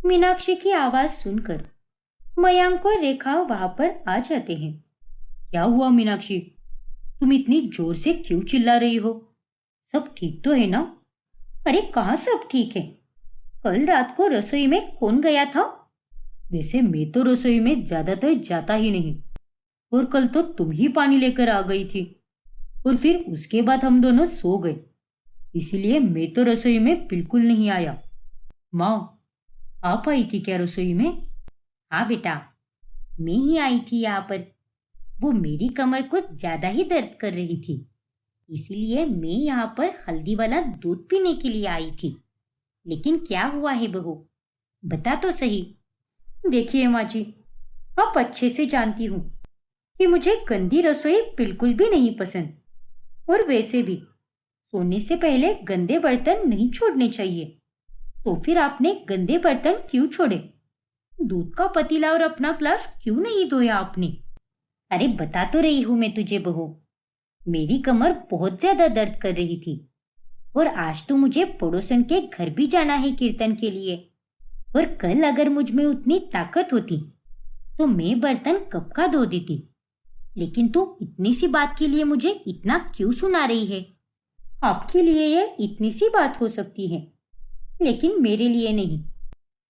मीनाक्षी की आवाज सुनकर मयांक और रेखा वहां पर आ जाते हैं। क्या हुआ मीनाक्षी? तुम इतनी जोर से क्यों चिल्ला रही हो? सब ठीक तो है ना? अरे कहाँ सब ठीक है? कल रात को रसोई में कौन गया था? वैसे मैं तो रसोई में ज्यादातर जाता ही नहीं, और कल तो तुम ही पानी लेकर आ गई थी, और फिर उसके बाद हम दोनों सो गए, इसीलिए मैं तो रसोई में बिल्कुल नहीं आया। माँ, आप आई थी क्या रसोई में? हाँ बेटा, मैं ही आई थी यहाँ पर। वो मेरी कमर कुछ ज्यादा ही दर्द कर रही थी, इसीलिए मैं यहाँ पर हल्दी वाला दूध पीने के लिए आई थी। लेकिन क्या हुआ है बहू, बता तो सही। देखिए माँ जी, आप अच्छे से जानती हूँ कि मुझे गंदी रसोई बिल्कुल भी नहीं पसंद, और वैसे भी सोने से पहले गंदे बर्तन नहीं छोड़ने चाहिए। तो फिर आपने गंदे बर्तन क्यों छोड़े? दूध का पतीला और अपना ग्लास क्यों नहीं धोया आपने? अरे बता तो रही हूं मैं तुझे बहू, मेरी कमर बहुत ज्यादा दर्द कर रही थी, और आज तो मुझे पड़ोसन के घर भी जाना है कीर्तन के लिए। और कल अगर मुझ में उतनी ताकत होती तो मैं बर्तन कब का धो देती। लेकिन तू इतनी सी बात के लिए मुझे इतना क्यों सुना रही है? आपके लिए ये इतनी सी बात हो सकती है, लेकिन मेरे लिए नहीं।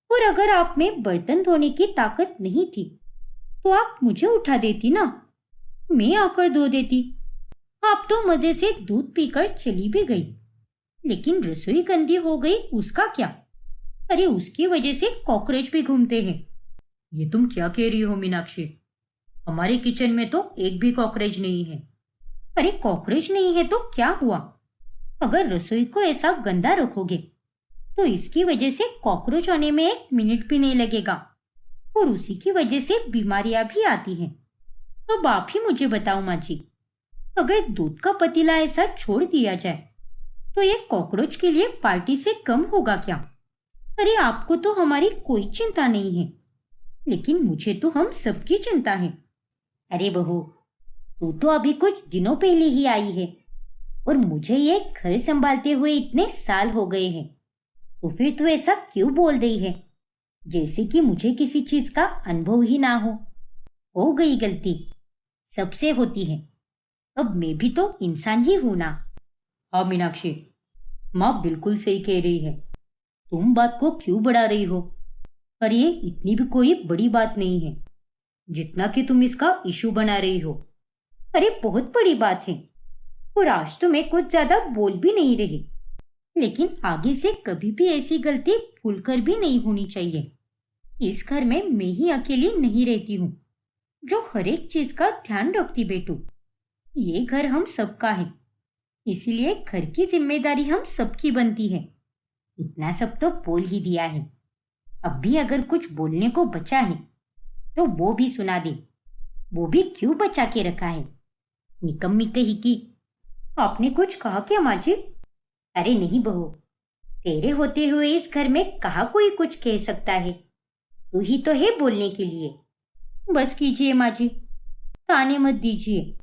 और अगर आप में बर्तन धोने की ताकत नहीं थी तो आप मुझे उठा देती ना, मैं आकर धो देती। आप तो मजे से दूध पीकर चली भी गई, लेकिन रसोई गंदी हो गई उसका क्या? अरे उसकी वजह से कॉकरोच भी घूमते हैं। ये तुम क्या कह रही हो मीनाक्षी? हमारे किचन में तो एक भी कॉकरोच नहीं है। अरे कॉकरोच नहीं है तो क्या हुआ? अगर रसोई को ऐसा गंदा रखोगे तो इसकी वजह से कॉकरोच आने में एक मिनट भी नहीं लगेगा, और उसी की वजह से बीमारियां भी आती हैं। अब आप ही मुझे बताओ माँ जी, अगर दूध का पतीला ऐसा छोड़ दिया जाए तो ये कॉकरोच के लिए पार्टी से कम होगा क्या? अरे आपको तो हमारी कोई चिंता नहीं है, लेकिन मुझे तो हम सबकी चिंता है। अरे बहू, तू तो अभी कुछ दिनों पहले ही आई है, और मुझे ये घर संभालते हुए इतने साल हो गए हैं, तो फिर तू ऐसा क्यों बोल रही है जैसे कि मुझे किसी चीज का अनुभव ही ना हो। हो गई गलती, सबसे होती है। अब मैं भी तो इंसान ही हूं ना। हाँ मीनाक्षी, माँ बिल्कुल सही कह रही है। तुम बात को क्यों बढ़ा रही हो? पर ये इतनी भी कोई बड़ी बात नहीं है जितना कि तुम इसका इशू बना रही हो। अरे बहुत बड़ी बात है, और आज तो मैं कुछ ज्यादा बोल भी नहीं रही, लेकिन आगे से कभी भी ऐसी गलती भूलकर भी नहीं होनी चाहिए। इस घर में मैं ही अकेली नहीं रहती हूँ जो हर एक चीज का ध्यान रखती बेटू। ये घर हम सबका है, इसीलिए घर की जिम्मेदारी हम सबकी बनती है। इतना सब तो बोल ही दिया है, अब भी अगर कुछ बोलने को बचा है तो वो भी सुना दे। वो भी क्यों बचा के रखा है? निकम्मी कही की। आपने कुछ कहा क्या माँ जी? अरे नहीं बहू, तेरे होते हुए इस घर में कहाँ कोई कुछ कह सकता है? तू ही तो है बोलने के लिए। बस कीजिए माँ जी, ताने मत दीजिए।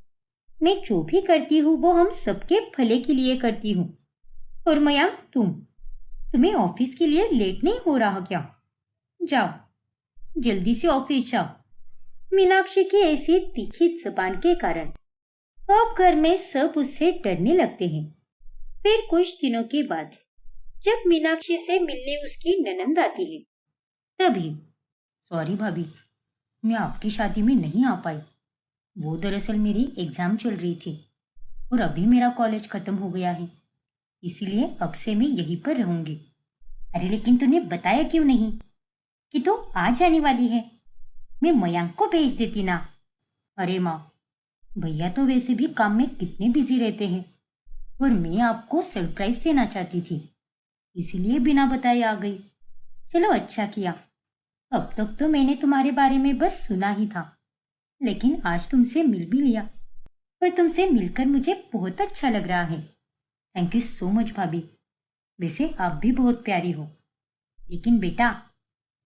मैं जो भी करती हूँ वो हम सबके भले के लिए करती हूँ। और मयांक, तुम्हें ऑफिस के लिए लेट नहीं हो रहा क्या? जाओ, जल्दी से ऑफिस जाओ। मीनाक्षी की ऐसी तीखी जबान के कारण अब घर में सब उससे डरने लगते हैं। फिर कुछ दिनों के बाद जब मीनाक्षी से मिलने उसकी ननंद आती है, तभी सॉरी भाभी, मैं आपकी शादी में नहीं आ पाई। वो दरअसल मेरी एग्जाम चल रही थी, और अभी मेरा कॉलेज खत्म हो गया है, इसीलिए अब से मैं यहीं पर रहूंगी। अरे लेकिन तूने बताया क्यों नहीं कि तू आ जाने वाली है? मैं मयांक को भेज देती ना। अरे माँ, भैया तो वैसे भी काम में कितने बिजी रहते हैं, और मैं आपको सरप्राइज देना चाहती थी, इसीलिए बिना बताए आ गई। चलो अच्छा किया। अब तक तो मैंने तुम्हारे बारे में बस सुना ही था, लेकिन आज तुमसे मिल भी लिया, और तुमसे मिलकर मुझे बहुत अच्छा लग रहा है। थैंक यू सो मच भाभी। वैसे आप भी बहुत प्यारी हो। लेकिन बेटा,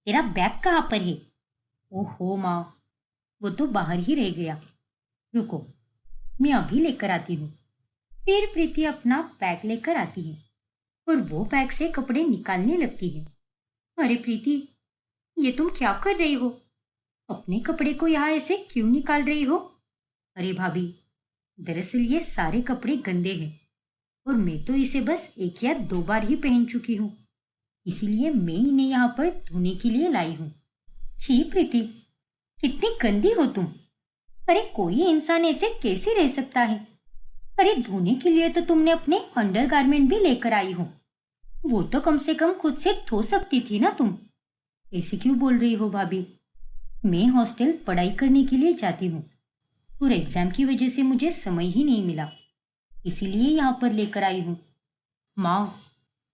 तेरा बैग कहाँ पर है? ओहो माँ, वो तो बाहर ही रह गया। रुको, मैं अभी लेकर आती हूँ। फिर प्रीति अपना बैग लेकर आती है, और वो बैग से कपड़े निकालने लगती है। अरे प्रीति, ये तुम क्या कर रही हो? अपने कपड़े को यहाँ ऐसे क्यों निकाल रही हो? अरे भाभी, दरअसल ये सारे कपड़े गंदे हैं और मैं तो इसे बस एक या दो बार ही पहन चुकी हूँ, इसीलिए मैं इन्हें यहाँ पर धोने के लिए लाई हूँ। छी प्रीति, कितनी गंदी हो तुम। अरे कोई इंसान ऐसे कैसे रह सकता है? अरे धोने के लिए तो तुमने अपने अंडरगारमेंट भी लेकर आई हो, वो तो कम से कम खुद से धो सकती थी ना तुम। ऐसे क्यों बोल रही हो भाभी? मैं हॉस्टल पढ़ाई करने के लिए जाती हूँ और एग्जाम की वजह से मुझे समय ही नहीं मिला, इसीलिए यहाँ पर लेकर आई हूँ। माँ,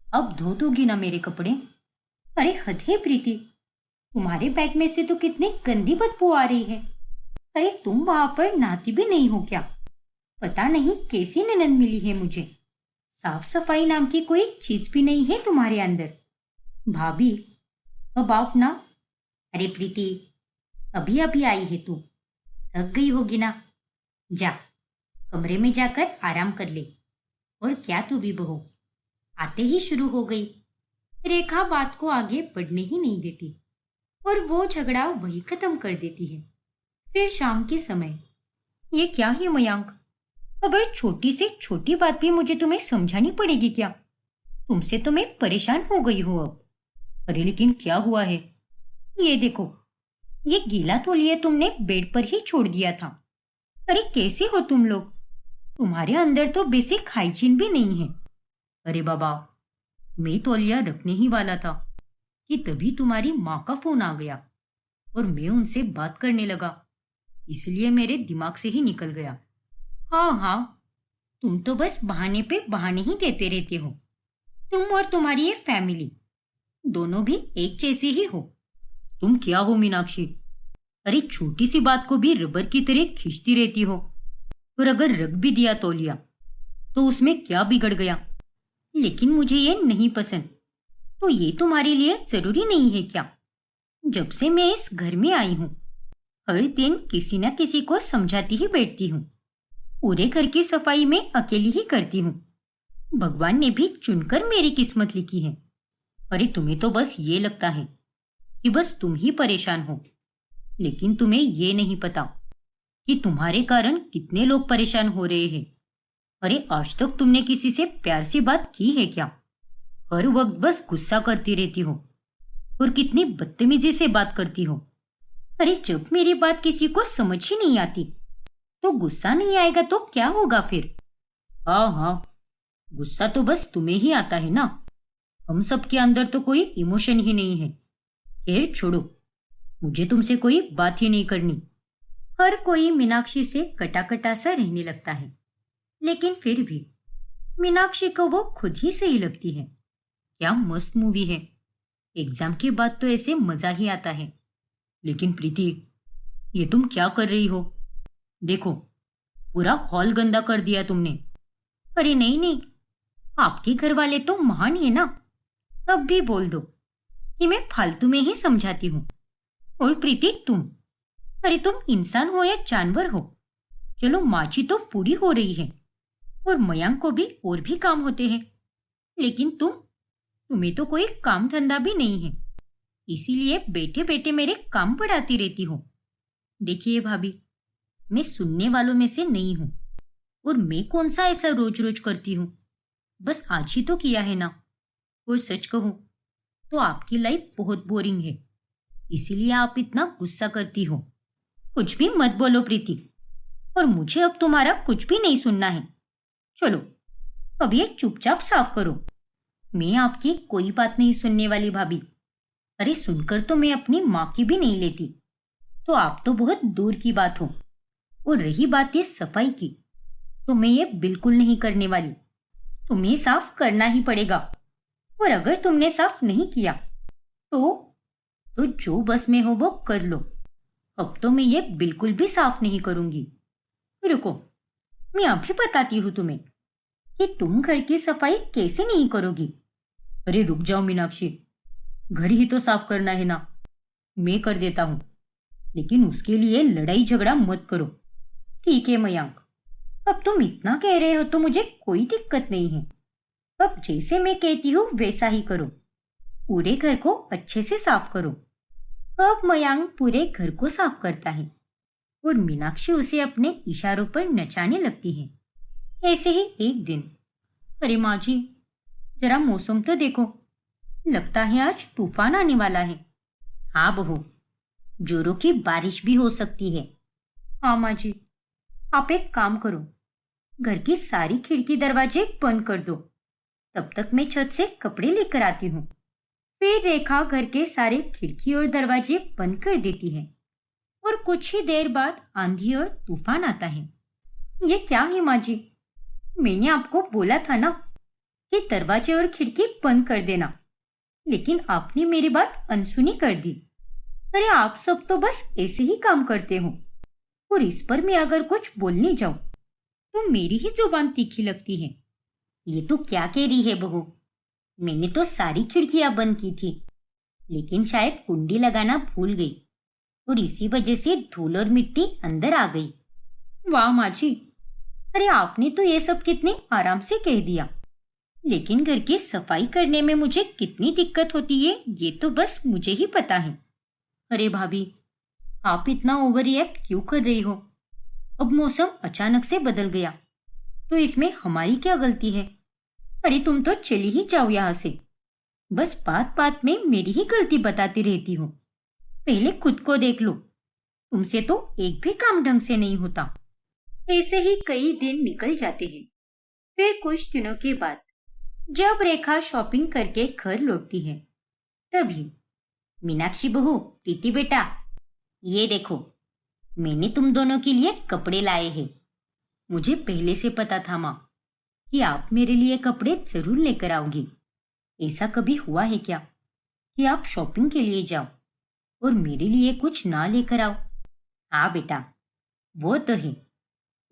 अब धो दोगी ना मेरे कपड़े? अरे हद है प्रीति, तुम्हारे बैग में से तो कितनी गंदी बदबू आ रही है। अरे तुम वहां पर नहाती भी नहीं हो क्या? पता नहीं कैसी ननद मिली है मुझे, साफ सफाई नाम की कोई चीज भी नहीं है तुम्हारे अंदर। भाभी, अब आप ना। अरे प्रीति, अभी अभी आई है तू, थक गई होगी ना। जा, कमरे में जाकर आराम कर ले। और क्या तू भी बहू, आते ही शुरू हो गई। रेखा बात को आगे बढ़ने ही नहीं देती और वो झगड़ा वही खत्म कर देती है। फिर शाम के समय, ये क्या है मयांक? अब छोटी से छोटी बात भी मुझे तुम्हें समझानी पड़ेगी क्या? तुमसे तो मैं परेशान हो गई हूँ अब। अरे लेकिन क्या हुआ है? ये देखो, ये गीला तौलिया तुमने बेड पर ही छोड़ दिया था। अरे कैसे हो तुम लोग? तुम्हारे अंदर तो बेसिक हाइजीन भी नहीं है। अरे बाबा, मैं तौलिया रखने ही वाला था कि तभी तुम्हारी माँ का फोन आ गया और मैं उनसे बात करने लगा, इसलिए मेरे दिमाग से ही निकल गया। हाँ हाँ, तुम तो बस बहाने पे बहाने ही देते रहते हो। तुम और तुम्हारी ये फैमिली दोनों भी एक जैसे ही हो। तुम क्या हो मीनाक्षी? अरे छोटी सी बात को भी रबर की तरह खींचती रहती हो। और अगर रख भी दिया तौलिया तो उसमें क्या बिगड़ गया? लेकिन मुझे ये नहीं पसंद, तो ये तुम्हारे लिए जरूरी नहीं है क्या? जब से मैं इस घर में आई हूँ, हर दिन किसी न किसी को समझाती ही बैठती हूँ। पूरे घर की सफाई में अकेली ही करती हूँ। भगवान ने भी चुनकर मेरी किस्मत लिखी है। अरे तुम्हें तो बस ये लगता है कि बस तुम ही परेशान हो, लेकिन तुम्हें ये नहीं पता कि तुम्हारे कारण कितने लोग परेशान हो रहे हैं। अरे आज तक तुमने किसी से प्यार से बात की है क्या? हर वक्त बस गुस्सा करती रहती हो और कितनी बदतमीजी से बात करती हो। अरे जब मेरी बात किसी को समझ ही नहीं आती तो गुस्सा नहीं आएगा तो क्या होगा फिर? हाँ हाँ, गुस्सा तो बस तुम्हें ही आता है ना, हम सब के अंदर तो कोई इमोशन ही नहीं है। खैर छोड़ो, मुझे तुमसे कोई बात ही नहीं करनी। हर कोई मीनाक्षी से कटा कटा सा रहने लगता है, लेकिन फिर भी मीनाक्षी को वो खुद ही सही लगती है। क्या मस्त मूवी है। एग्जाम के बाद तो ऐसे मजा ही आता है। लेकिन प्रीति, ये तुम क्या कर रही हो? देखो, पूरा हॉल गंदा कर दिया तुमने। अरे नहीं नहीं, आपके घर वाले तो महान है ना, अब भी बोल दो कि मैं फालतू में ही समझाती हूँ। और प्रीति तुम, अरे तुम इंसान हो या जानवर हो? चलो माची तो पूरी हो रही है और मयांक को भी और भी काम होते हैं, लेकिन तुम्हें तो कोई काम धंधा भी नहीं है, इसीलिए बैठे बैठे मेरे काम बढ़ाती रहती हो। देखिए भाभी, मैं सुनने वालों में से नहीं हूं और मैं कौन सा ऐसा रोज रोज करती हूँ, बस आज ही तो किया है ना। और सच कहूं तो आपकी लाइफ बहुत बोरिंग है, इसीलिए आप इतना गुस्सा करती हो। कुछ भी मत बोलो प्रीति, और मुझे अब तुम्हारा कुछ भी नहीं सुनना है। चलो अब ये चुपचाप साफ करो। मैं आपकी कोई बात नहीं सुनने वाली भाभी। अरे सुनकर तो मैं अपनी माँ की भी नहीं लेती, तो आप तो बहुत दूर की बात हो। और रही बात ये सफाई की, तो मैं ये बिल्कुल नहीं करने वाली। तुम्हें साफ करना ही पड़ेगा, और अगर तुमने साफ नहीं किया तो जो बस में हो वो कर लो। अब तो मैं ये बिल्कुल भी साफ नहीं करूंगी। रुको, मैं अभी बताती हूँ तुम्हें कि तुम घर की सफाई कैसे नहीं करोगी। अरे रुक जाओ मीनाक्षी, घर ही तो साफ करना है ना, मैं कर देता हूँ, लेकिन उसके लिए लड़ाई झगड़ा मत करो। ठीक है मयांक, अब तुम इतना कह रहे हो तो मुझे कोई दिक्कत नहीं है। अब जैसे मैं कहती हूँ वैसा ही करो, पूरे घर को अच्छे से साफ करो। अब मयांक पूरे घर को साफ करता है और मीनाक्षी उसे अपने इशारों पर नचाने लगती है। ऐसे ही एक दिन, अरे माँ जी, जरा मौसम तो देखो, लगता है आज तूफान आने वाला है। हाँ बहू, जोरों की बारिश भी हो सकती है। हाँ माँ जी, आप एक काम करो, घर की सारी खिड़की दरवाजे बंद कर दो, तब तक मैं छत से कपड़े लेकर आती हूँ। फिर रेखा घर के सारे खिड़की और दरवाजे बंद कर देती है और कुछ ही देर बाद आंधी और तूफान आता है। ये क्या है माँ जी? मैंने आपको बोला था ना कि दरवाजे और खिड़की बंद कर देना, लेकिन आपने मेरी बात अनसुनी कर दी। अरे आप सब तो बस ऐसे ही काम करते हो, और इस पर मैं अगर कुछ बोलने जाऊं तो मेरी ही जुबान तीखी लगती है। ये तो क्या कह रही है बहू? मैंने तो सारी खिड़कियां बंद की थी, लेकिन शायद कुंडी लगाना भूल गई और इसी वजह से धूल और मिट्टी अंदर आ गई। वाह माँ जी, अरे आपने तो ये सब कितने आराम से कह दिया, लेकिन घर की सफाई करने में मुझे कितनी दिक्कत होती है ये तो बस मुझे ही पता है। अरे भाभी, आप इतना ओवर रिएक्ट क्यों कर रही हो? अब मौसम अचानक से बदल गया तो इसमें हमारी क्या गलती है? अरे तुम तो चली ही जाओ यहाँ से, बस बात बात में मेरी ही गलती बताती रहती हो। पहले खुद को देख लो, तुमसे तो एक भी काम ढंग से नहीं होता। ऐसे ही कई दिन निकल जाते हैं। फिर कुछ दिनों के बाद जब रेखा शॉपिंग करके घर लौटती है, तभी मीनाक्षी बहू, प्रीति बेटा, ये देखो, मैंने तुम दोनों के लिए कपड़े लाए हैं। मुझे पहले से पता था माँ कि आप मेरे लिए कपड़े जरूर लेकर आओगी। ऐसा कभी हुआ है क्या कि आप शॉपिंग के लिए जाओ और मेरे लिए कुछ ना लेकर आओ? हाँ बेटा, वो तो है,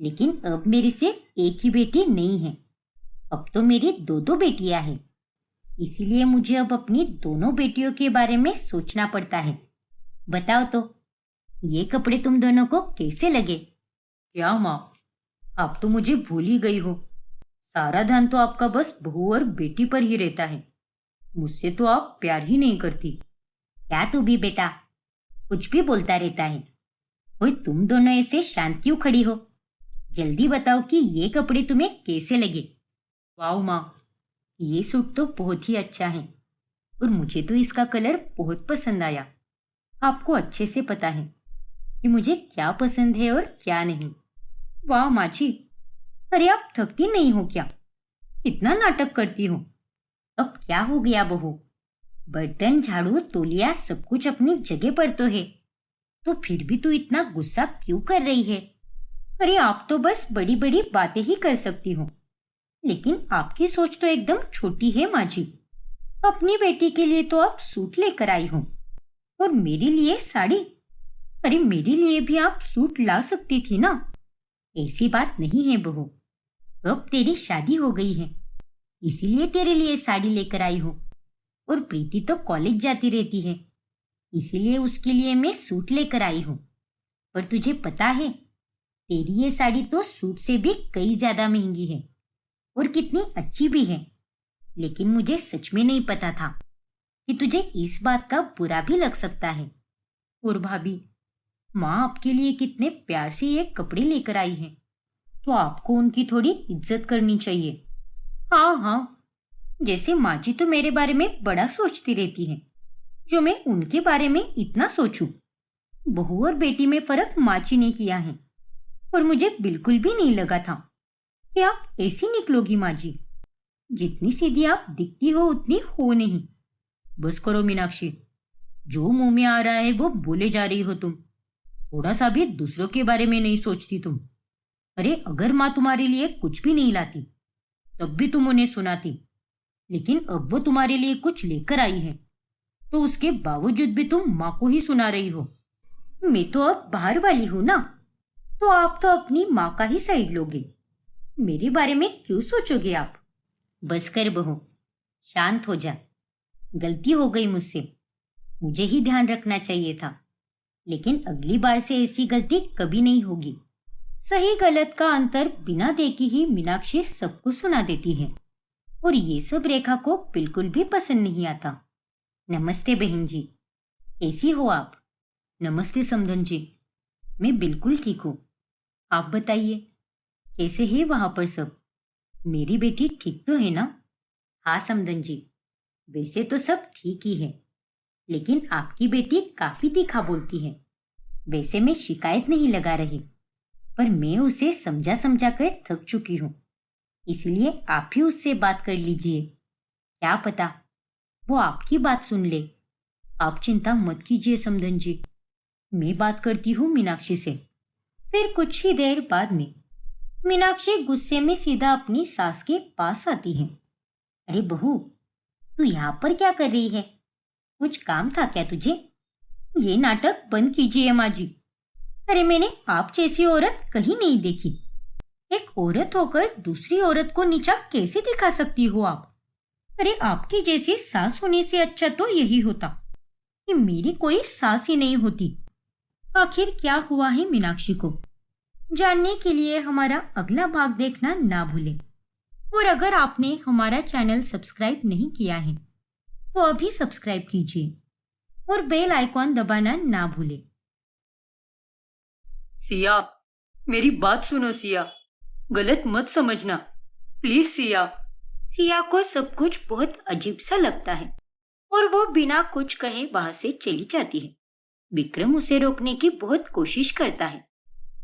लेकिन अब मेरे से एक ही बेटी नहीं है, अब तो मेरी दो दो बेटियां हैं। इसीलिए मुझे अब अपनी दोनों बेटियों के बारे में सोचना पड़ता है। बताओ तो, ये कपड़े तुम दोनों को कैसे लगे? क्या माँ, आप तो मुझे भूल ही गई हो। सारा ध्यान तो आपका बस बहू और बेटी पर ही रहता है, मुझसे तो आप प्यार ही नहीं करती। क्या तू भी बेटा कुछ भी बोलता रहता है? और तुम दोनों ऐसे शांत क्यों खड़ी हो? जल्दी बताओ कि ये कपड़े तुम्हें कैसे लगे? वाह माँ, ये सूट तो बहुत ही अच्छा है और मुझे तो इसका कलर बहुत पसंद आया। आपको अच्छे से पता है कि मुझे क्या पसंद है और क्या नहीं। वाह माँ जी, अरे आप थकती नहीं हो क्या? इतना नाटक करती हो। अब क्या हो गया बहू? बर्तन, झाड़ू, तौलिया सब कुछ अपनी जगह पर तो है, तो फिर भी तू इतना गुस्सा क्यों कर रही है? अरे आप तो बस बड़ी बड़ी बातें ही कर सकती हो, लेकिन आपकी सोच तो एकदम छोटी है माँ जी। अपनी बेटी के लिए तो आप सूट लेकर आई हो और मेरे लिए साड़ी। अरे मेरे लिए भी आप सूट ला सकती थी ना। ऐसी बात नहीं है बहू, अब तेरी शादी हो गई है, इसीलिए तेरे लिए साड़ी लेकर आई हूँ। और प्रीति तो कॉलेज जाती रहती है, इसीलिए उसके लिए मैं सूट लेकर आई हूँ। पर तुझे पता है, तेरी ये साड़ी तो सूट से भी कई ज्यादा महंगी है और कितनी अच्छी भी है, लेकिन मुझे सच में नहीं पता था कि तुझे इस बात का बुरा भी लग सकता है। और भाभी, माँ आपके लिए कितने प्यार से ये कपड़े लेकर आई है, तो आपको उनकी थोड़ी इज्जत करनी चाहिए। हाँ हाँ, जैसे माँ जी तो मेरे बारे में बड़ा सोचती रहती हैं, जो मैं उनके बारे में इतना सोचूं। बहू और बेटी में फर्क माँ जी ने किया है, और मुझे बिल्कुल भी नहीं लगा था कि आप ऐसी निकलोगी माँ जी। जितनी सीधी आप दिखती हो उतनी हो नहीं। बस करो मीनाक्षी, जो मुंह में आ रहा है वो बोले जा रही हो तुम। थोड़ा सा भी दूसरों के बारे में नहीं सोचती तुम। अरे अगर माँ तुम्हारे लिए कुछ भी नहीं लाती तब भी तुम उन्हें सुनाती, लेकिन अब वो तुम्हारे लिए कुछ लेकर आई है तो उसके बावजूद भी तुम माँ को ही सुना रही हो। मैं तो अब बाहर वाली हूं ना, तो आप तो अपनी माँ का ही साइड लोगे, मेरे बारे में क्यों सोचोगे आप? बस कर बहू, शांत हो जा। गलती हो गई मुझसे, मुझे ही ध्यान रखना चाहिए था, लेकिन अगली बार से ऐसी गलती कभी नहीं होगी। सही गलत का अंतर बिना देखे ही मीनाक्षी सबको सुना देती है, और ये सब रेखा को बिल्कुल भी पसंद नहीं आता। नमस्ते बहन जी। कैसी हो आप? नमस्ते समधन जी। मैं बिल्कुल ठीक हूँ। आप बताइए, कैसे है वहां पर सब? मेरी बेटी ठीक तो है ना? हाँ समधन जी, वैसे तो सब ठीक ही है, लेकिन आपकी बेटी काफी तीखा बोलती है। वैसे मैं शिकायत नहीं लगा रही, पर मैं उसे समझा समझा कर थक चुकी हूँ। इसलिए आप ही उससे बात कर लीजिए। क्या पता वो आपकी बात सुन ले। आप चिंता मत कीजिए समधन जी, मैं बात करती हूँ मीनाक्षी से। फिर कुछ ही देर बाद में मीनाक्षी गुस्से में सीधा अपनी सास के पास आती है। अरे बहू, तू यहाँ पर क्या कर रही है? कुछ काम था क्या तुझे? ये नाटक बंद कीजिए माँ जी। अरे मैंने आप जैसी औरत कहीं नहीं देखी। एक औरत होकर दूसरी औरत को नीचा कैसे दिखा सकती हो आप? अरे आपकी जैसी सास होने से अच्छा तो यही होता कि मेरी कोई सास ही नहीं होती। आखिर क्या हुआ है मीनाक्षी को? जानने के लिए हमारा अगला भाग देखना ना भूलें। और अगर आपने हमारा चैनल सब्सक्राइब नहीं किया है तो अभी सब्सक्राइब कीजिए और बेल आइकॉन दबाना ना भूलें। सिया, मेरी बात सुनो सिया, गलत मत समझना, प्लीज सिया। सिया को सब कुछ बहुत अजीब सा लगता है और वो बिना कुछ कहे वहां से चली जाती है। विक्रम उसे रोकने की बहुत कोशिश करता है,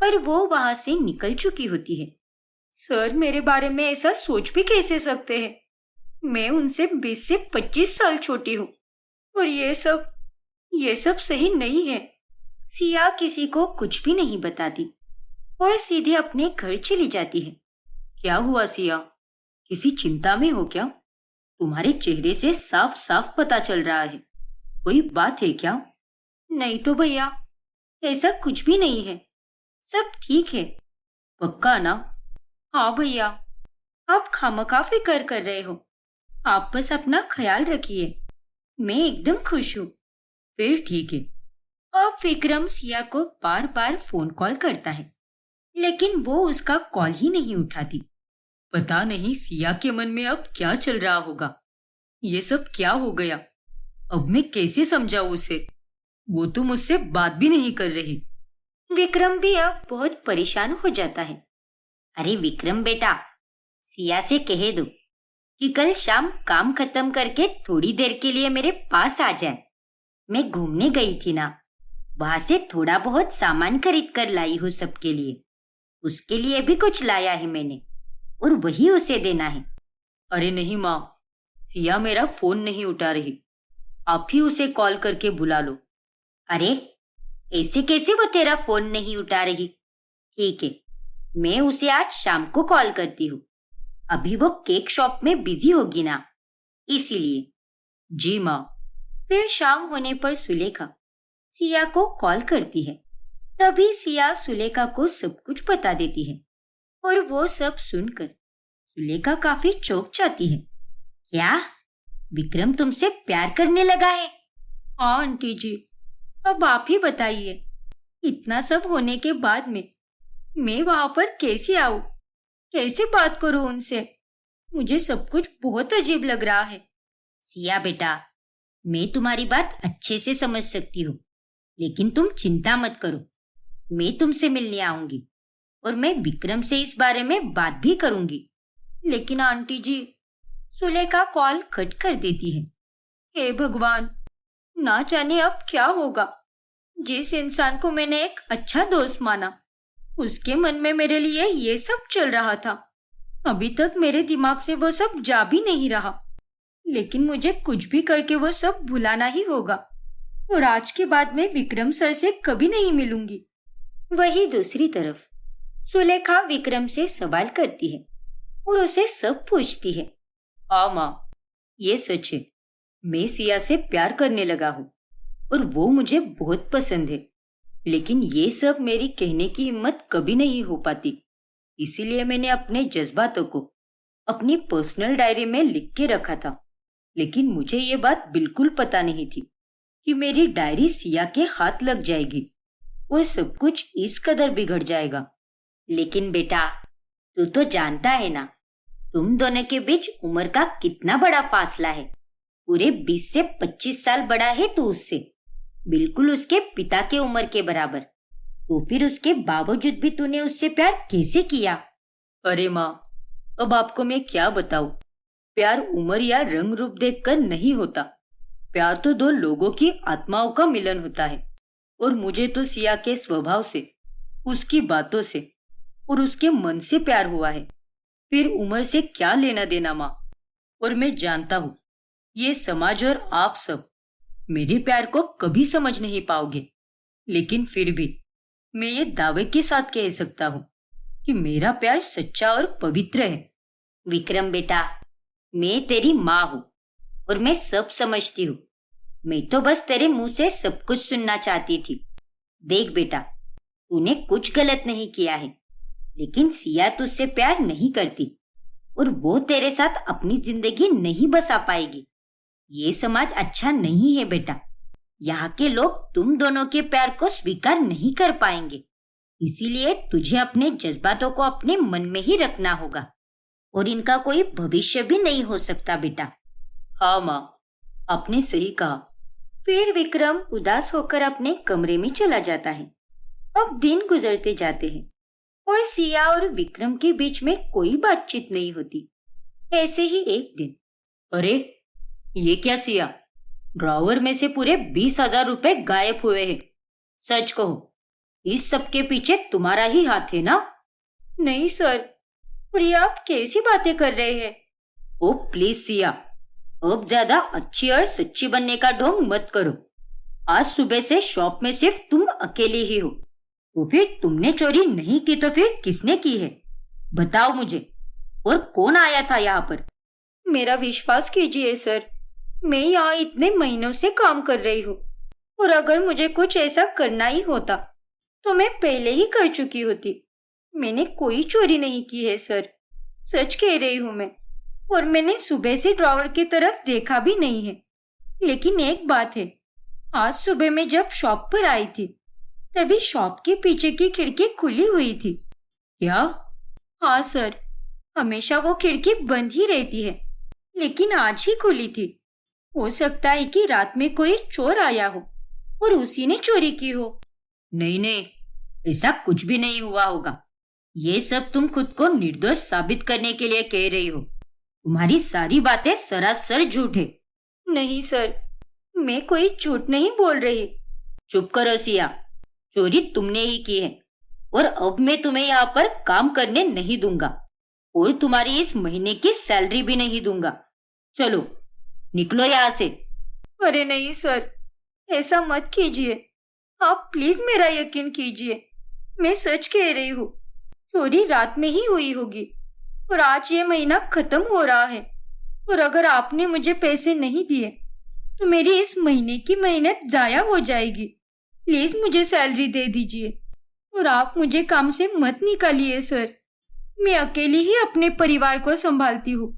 पर वो वहां से निकल चुकी होती है। सर मेरे बारे में ऐसा सोच भी कैसे सकते हैं? मैं उनसे 20 से 25 साल छोटी हूँ और ये सब सही नहीं है। सिया किसी को कुछ भी नहीं बताती और सीधे अपने घर चली जाती है। क्या हुआ सिया, किसी चिंता में हो क्या? तुम्हारे चेहरे से साफ साफ पता चल रहा है, कोई बात है क्या? नहीं तो भैया, ऐसा कुछ भी नहीं है, सब ठीक है। पक्का ना? हाँ भैया, आप खामखा फिक्र कर रहे हो। आप बस अपना ख्याल रखिए, मैं एकदम खुश हूँ। फिर ठीक है। अब विक्रम सिया को बार बार फोन कॉल करता है, लेकिन वो उसका कॉल ही नहीं उठाती। पता नहीं सिया के मन में अब क्या चल रहा होगा। ये सब क्या हो गया? अब मैं कैसे समझाऊं उसे? वो तो मुझसे बात भी नहीं कर रही। विक्रम भी अब बहुत परेशान हो जाता है। अरे विक्रम बेटा, सिया से कह दो कि कल शाम काम खत्म करके थोड़ी देर के लिए मेरे पास आ जाए। मैं घूमने गई थी ना, वहां से थोड़ा बहुत सामान खरीद कर लाई हूँ सबके लिए। उसके लिए भी कुछ लाया है मैंने और वही उसे देना है। अरे नहीं माँ, सिया मेरा फोन नहीं उठा रही, आप ही उसे कॉल करके बुला लो। अरे ऐसे कैसे वो तेरा फोन नहीं उठा रही? ठीक है, मैं उसे आज शाम को कॉल करती हूँ। अभी वो केक शॉप में बिजी होगी ना, इसीलिए। जी माँ। फिर शाम होने पर सुलेखा सिया को कॉल करती है। तभी सिया सुलेखा को सब कुछ बता देती है और वो सब सुनकर सुलेखा काफी चौंक जाती है। क्या विक्रम तुमसे प्यार करने लगा है? हाँ आंटी जी, अब आप ही बताइए, इतना सब होने के बाद में मैं वहां पर कैसे आऊं, कैसे बात करूं उनसे? मुझे सब कुछ बहुत अजीब लग रहा है। सिया बेटा, मैं तुम्हारी बात अच्छे से समझ सकती हूँ, लेकिन तुम चिंता मत करो। मैं तुमसे मिलने आऊंगी और मैं विक्रम से इस बारे में बात भी करूंगी। लेकिन आंटी जी। सुलेखा कॉल कट कर देती है। हे भगवान, ना जाने अब क्या होगा। जिस इंसान को मैंने एक अच्छा दोस्त माना, उसके मन में मेरे लिए ये सब चल रहा था। अभी तक मेरे दिमाग से वो सब जा भी नहीं रहा, लेकिन मुझे कुछ भी करके वो सब भुलाना ही होगा और आज के बाद मैं विक्रम सर से कभी नहीं मिलूंगी। वही दूसरी तरफ सुलेखा विक्रम से सवाल करती है और उसे सब पूछती है। हाँ माँ, ये सच है, मैं सिया से प्यार करने लगा हूँ और वो मुझे बहुत पसंद है, लेकिन ये सब मेरी कहने की हिम्मत कभी नहीं हो पाती। इसीलिए मैंने अपने जज्बातों को अपनी पर्सनल डायरी में लिख के रखा था, लेकिन मुझे ये बात बिल्कुल पता नहीं थी कि मेरी डायरी सिया के हाथ लग जाएगी और सब कुछ इस कदर बिगड़ जाएगा। लेकिन बेटा, तू तो जानता है ना, तुम दोनों के बीच उम्र का कितना बड़ा फासला है। पूरे 20 से 25 साल बड़ा है तू उससे। बिल्कुल उसके पिता के उम्र के बराबर। तो फिर उसके बावजूद भी तूने उससे प्यार कैसे किया? अरे माँ, अब आपको मैं क्या बताऊं। प्यार उम्र या रंग रूप देखकर नहीं होता। प्यार तो दो लोगों की आत्माओं का मिलन होता है। और मुझे तो सिया के स्वभाव से, उसकी बातों से और उसके मन से प्यार हुआ है। फिर उम्र से क्या लेना देना माँ। और मैं जानता हूँ ये समाज और आप सब मेरे प्यार को कभी समझ नहीं पाओगे, लेकिन फिर भी मैं ये दावे के साथ कह सकता हूँ कि मेरा प्यार सच्चा और पवित्र है। विक्रम बेटा, मैं तेरी माँ हूँ और मैं सब समझती हूँ। मैं तो बस तेरे मुंह से सब कुछ सुनना चाहती थी। देख बेटा, तूने कुछ गलत नहीं किया है, लेकिन सिया तुझसे प्यार नहीं करती और वो तेरे साथ अपनी जिंदगी नहीं बसा पाएगी। ये समाज अच्छा नहीं है बेटा। यहाँ के लोग तुम दोनों के प्यार को स्वीकार नहीं कर पाएंगे। इसीलिए तुझे अपने जज्बातों को अपने मन में ही रखना होगा और इनका कोई भविष्य भी नहीं हो सकता बेटा। हाँ माँ, आपने सही कहा। फिर विक्रम उदास होकर अपने कमरे में चला जाता है। अब दिन गुजरते जाते हैं और सिया और विक्रम के बीच में कोई बातचीत नहीं होती। ऐसे ही एक दिन, अरे ये क्या सिया, ड्रॉवर में से पूरे 20,000 रुपए गायब हुए हैं। सच कहो, इस सब के पीछे तुम्हारा ही हाथ है ना? नहीं सर, और ये आप कैसी बातें कर रहे हैं? ओ प्लीज सिया, अब ज्यादा अच्छी और सच्ची बनने का ढोंग मत करो। आज सुबह से शॉप में सिर्फ तुम अकेले ही हो। तो फिर तुमने चोरी नहीं की तो फिर किसने की है? बताओ मुझे। और कौन आया था यहाँ पर? मेरा विश्वास कीजिए सर, मैं यहाँ इतने महीनों से काम कर रही हूँ और अगर मुझे कुछ ऐसा करना ही होता तो मैं पहले ही कर चुकी होती। मैंने कोई चोरी नहीं की है सर, सच कह रही हूँ मैं। और मैंने सुबह से ड्रॉवर की तरफ देखा भी नहीं है। लेकिन एक बात है, आज सुबह मैं जब शॉप पर आई थी तभी शॉप के पीछे की खिड़की खुली हुई थी। क्या? हाँ सर, हमेशा वो खिड़की बंद ही रहती है, लेकिन आज ही खुली थी। हो सकता है कि रात में कोई चोर आया हो और उसी ने चोरी की हो। नहीं नहीं, ऐसा कुछ भी नहीं हुआ होगा। ये सब तुम खुद को निर्दोष साबित करने के लिए कह रही हो। तुम्हारी सारी बातें सरासर झूठ है। नहीं सर, मैं कोई झूठ नहीं बोल रही। चुप करो सिया, चोरी तुमने ही की है और अब मैं तुम्हें यहाँ पर काम करने नहीं दूंगा और तुम्हारी इस महीने की सैलरी भी नहीं दूंगा। चलो निकलो यहाँ से। अरे नहीं सर, ऐसा मत कीजिए। आप प्लीज मेरा यकीन कीजिए, मैं सच कह रही हूँ। चोरी रात में ही हुई होगी और आज ये महीना खत्म हो रहा है और अगर आपने मुझे पैसे नहीं दिए तो मेरी इस महीने की मेहनत जाया हो जाएगी। प्लीज मुझे सैलरी दे दीजिए और आप मुझे काम से मत निकालिए सर। मैं अकेली ही अपने परिवार को संभालती हूँ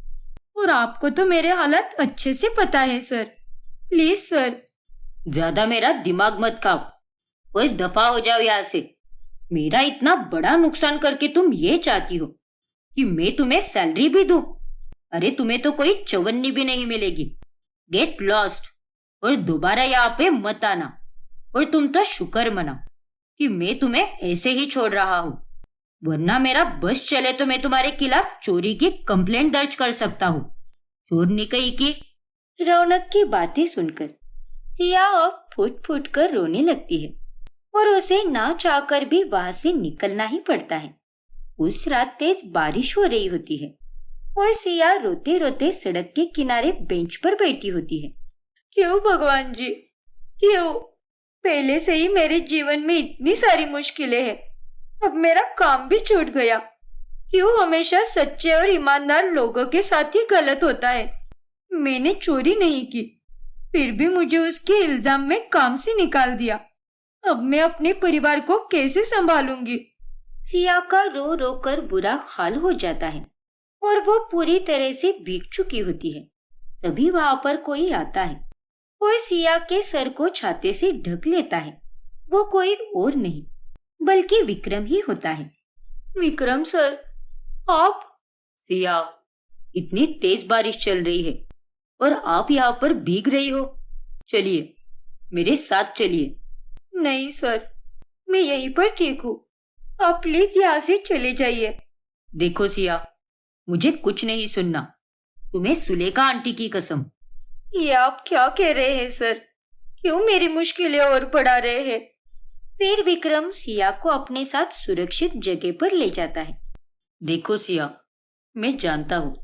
और आपको तो मेरे हालात अच्छे से पता है सर। Please sir. ज्यादा मेरा दिमाग मत खाओ और दफा हो जाओ यहाँ से। मेरा इतना बड़ा नुकसान करके तुम ये चाहती हो कि मैं तुम्हें सैलरी भी दूं? अरे तुम्हें तो कोई चवन्नी भी नहीं मिलेगी। गेट लॉस्ट और दोबारा यहाँ पे मत आना। और तुम तो शुक्र मनाओ कि मैं तुम्हें ऐसे ही छोड़ रहा हूँ, वरना मेरा बस चले तो मैं तुम्हारे खिलाफ चोरी की कंप्लेंट दर्ज कर सकता हूँ। चोरनी कहीं की। रौनक की बातें सुनकर सिया अब फूट फूट कर रोने लगती है और उसे ना चाहकर भी वहां से निकलना ही पड़ता है। उस रात तेज बारिश हो रही होती है और सिया रोते रोते सड़क के किनारे बेंच पर बैठी होती है। क्यों भगवान जी, क्यों? पहले से ही मेरे जीवन में इतनी सारी मुश्किलें हैं, अब मेरा काम भी छूट गया। क्यों हमेशा सच्चे और ईमानदार लोगों के साथ ही गलत होता है? मैंने चोरी नहीं की, फिर भी मुझे उसके इल्जाम में काम से निकाल दिया। अब मैं अपने परिवार को कैसे संभालूंगी? सिया का रो रो कर बुरा हाल हो जाता है और वो पूरी तरह से भीग चुकी होती है। तभी वहां पर कोई आता है और सिया के सर को छाते से ढक लेता है। वो कोई और नहीं बल्कि विक्रम ही होता है। विक्रम सर, आप? सिया, इतनी तेज बारिश चल रही है और आप यहाँ पर भीग रही हो। चलिए मेरे साथ चलिए। नहीं सर, मैं यहीं पर ठीक हूँ, आप प्लीज यहाँ से चले जाइए। देखो सिया, मुझे कुछ नहीं सुनना, तुम्हें सुलेखा आंटी की कसम। ये आप क्या कह रहे हैं सर? क्यों मेरी मुश्किलें और बढ़ा रहे हैं? फिर विक्रम सिया को अपने साथ सुरक्षित जगह पर ले जाता है। देखो सिया, मैं जानता हूँ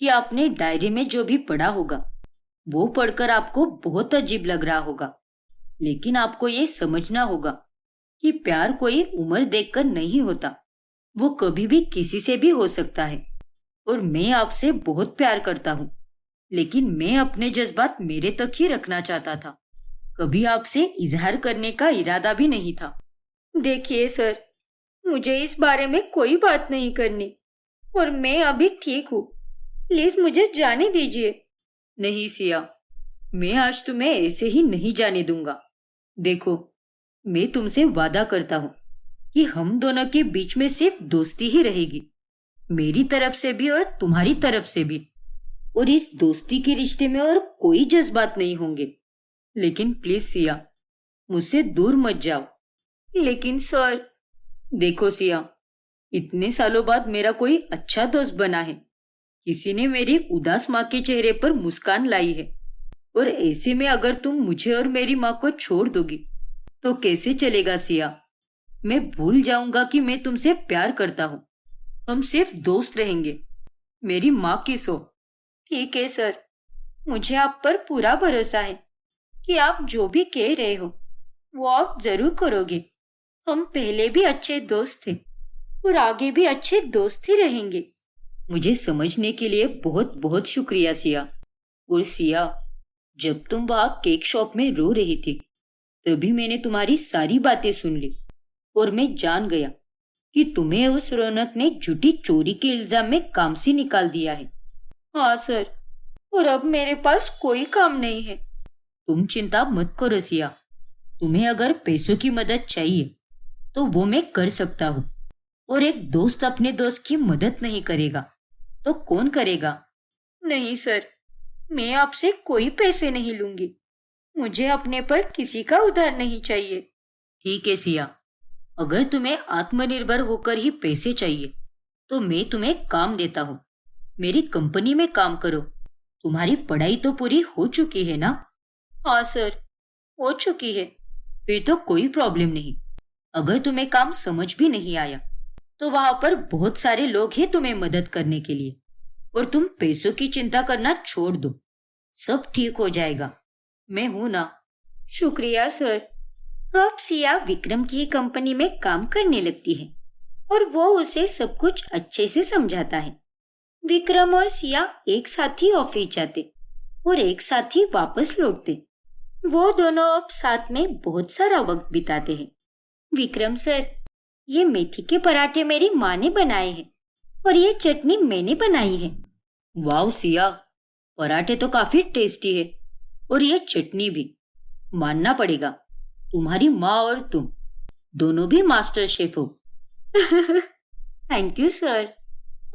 कि आपने डायरी में जो भी पढ़ा होगा वो पढ़कर आपको बहुत अजीब लग रहा होगा, लेकिन आपको ये समझना होगा कि प्यार कोई उम्र देखकर नहीं होता, वो कभी भी किसी से भी हो सकता है। और मैं आपसे बहुत प्यार करता हूँ, लेकिन मैं अपने जज्बात मेरे तक ही रखना चाहता था, कभी आपसे इजहार करने का इरादा भी नहीं था। देखिए सर, मुझे इस बारे में कोई बात नहीं करनी और मैं अभी ठीक हूँ, प्लीज मुझे जाने दीजिए। नहीं सिया, मैं आज तुम्हें ऐसे ही नहीं जाने दूंगा। देखो, मैं तुमसे वादा करता हूँ कि हम दोनों के बीच में सिर्फ दोस्ती ही रहेगी, मेरी तरफ से भी और तुम्हारी तरफ से भी। और इस दोस्ती के रिश्ते में और कोई जज्बात नहीं होंगे। लेकिन प्लीज सिया, मुझसे दूर मत जाओ। लेकिन सर, देखो सिया, इतने सालों बाद मेरा कोई अच्छा दोस्त बना है, किसी ने मेरी उदास माँ के चेहरे पर मुस्कान लाई है, और ऐसे में अगर तुम मुझे और मेरी माँ को छोड़ दोगी तो कैसे चलेगा सिया? मैं भूल जाऊंगा कि मैं तुमसे प्यार करता हूँ, हम सिर्फ दोस्त रहेंगे, मेरी माँ की सो। ठीक है सर, मुझे आप पर पूरा भरोसा है कि आप जो भी कह रहे हो वो आप जरूर करोगे। हम पहले भी अच्छे दोस्त थे और आगे भी अच्छे दोस्त ही रहेंगे। मुझे समझने के लिए बहुत बहुत शुक्रिया सिया। और सिया, जब तुम वहां केक शॉप में रो रही थी तभी मैंने तुम्हारी सारी बातें सुन ली और मैं जान गया कि तुम्हें उस रौनक ने झूठी चोरी के इल्जाम में काम से निकाल दिया है। हाँ सर, और अब मेरे पास कोई काम नहीं है। तुम चिंता मत करो सिया, तुम्हें अगर पैसों की मदद चाहिए तो वो मैं कर सकता हूँ, और एक दोस्त अपने दोस्त की मदद नहीं करेगा तो कौन करेगा? नहीं सर, मैं आपसे कोई पैसे नहीं लूंगी, मुझे अपने पर किसी का उधार नहीं चाहिए। ठीक है सिया, अगर तुम्हें आत्मनिर्भर होकर ही पैसे चाहिए तो मैं तुम्हें काम देता हूँ, मेरी कंपनी में काम करो। तुम्हारी पढ़ाई तो पूरी हो चुकी है ना? हाँ सर, हो चुकी है। फिर तो कोई प्रॉब्लम नहीं। अगर तुम्हें काम समझ भी नहीं आया तो वहां पर बहुत सारे लोग हैं तुम्हें मदद करने के लिए, और तुम पैसों की चिंता करना छोड़ दो, सब ठीक हो जाएगा, मैं हूं ना। शुक्रिया सर। अब सिया विक्रम की कंपनी में काम करने लगती है और वो उसे सब कुछ अच्छे से समझाता है। विक्रम और सिया एक साथ ही ऑफिस जाते और एक साथ ही वापस लौटते। वो दोनों अब साथ में बहुत सारा वक्त बिताते हैं। विक्रम सर, ये मेथी के पराठे मेरी माँ ने बनाए हैं और ये चटनी मैंने बनाई है। वाह सिया, पराठे तो काफी टेस्टी है और ये चटनी भी। मानना पड़ेगा, तुम्हारी माँ और तुम दोनों भी मास्टर शेफ हो। Thank you sir.